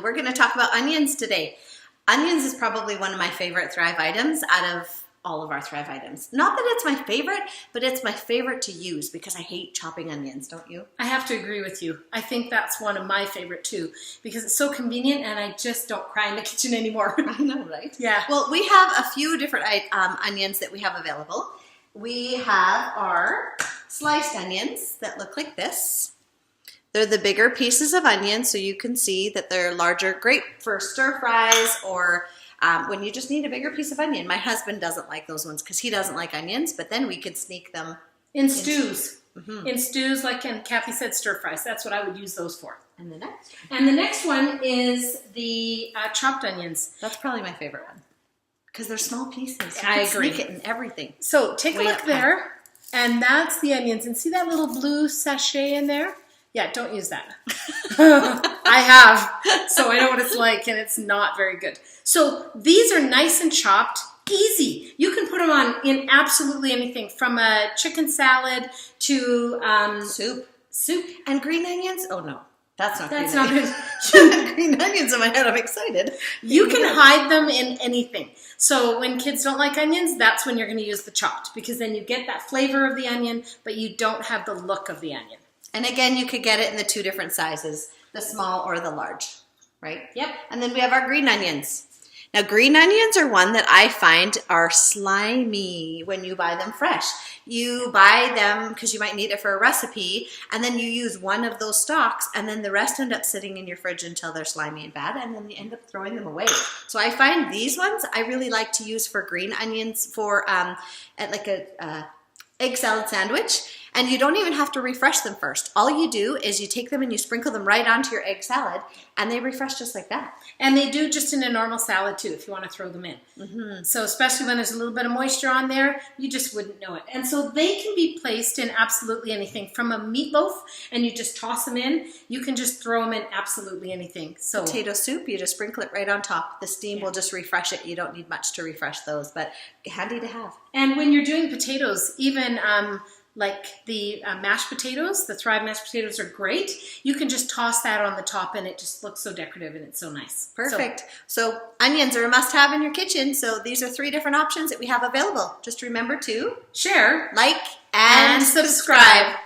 and we're going to talk about onions today. Onions is probably one of my favorite Thrive items out of all of our Thrive items. Not that it's my favorite, but it's my favorite to use because I hate chopping onions, don't you? I have to agree with you. I think that's one of my favorite too because it's so convenient and I just don't cry in the kitchen anymore. I know, right? Yeah. Well, we have a few different onions that we have available. We have our sliced onions that look like this. They're the bigger pieces of onion, so you can see that they're larger, great for stir fries or when you just need a bigger piece of onion. My husband doesn't like those ones because he doesn't like onions, but then we could sneak them in stews. Mm-hmm. In stews, like Kathy said, stir fries. That's what I would use those for. And the next one. And the next one is the chopped onions. That's probably my favorite one because they're small pieces. You I can agree. Sneak it in everything. So take a look there, and that's the onions. And see that little blue sachet in there? Yeah, don't use that. I have, so I know what it's like, and it's not very good. So these are nice and chopped, easy. You can put them on in absolutely anything, from a chicken salad to soup, and green onions. Oh no, that's not good. Green onions in my head. I'm excited. You can hide them in anything. So when kids don't like onions, that's when you're going to use the chopped, because then you get that flavor of the onion, but you don't have the look of the onion. And again, you could get it in the two different sizes, the small or the large, right? Yep. And then we have our green onions. Now, green onions are one that I find are slimy when you buy them fresh. You buy them because you might need it for a recipe, and then you use one of those stalks, and then the rest end up sitting in your fridge until they're slimy and bad, and then you end up throwing them away. So I find these ones I really like to use for green onions for at like a egg salad sandwich. And you don't even have to refresh them first. All you do is you take them and you sprinkle them right onto your egg salad, and they refresh just like that. And they do just in a normal salad too, if you want to throw them in. Mm-hmm. So especially when there's a little bit of moisture on there, you just wouldn't know it. And so they can be placed in absolutely anything. From a meatloaf, and you just toss them in, you can just throw them in absolutely anything. So potato soup, you just sprinkle it right on top. The steam will just refresh it. You don't need much to refresh those, but handy to have. And when you're doing potatoes, even like the mashed potatoes, the Thrive mashed potatoes are great. You can just toss that on the top and it just looks so decorative and it's so nice. Perfect. So onions are a must-have in your kitchen. So these are 3 different options that we have available. Just remember to share, like, and subscribe.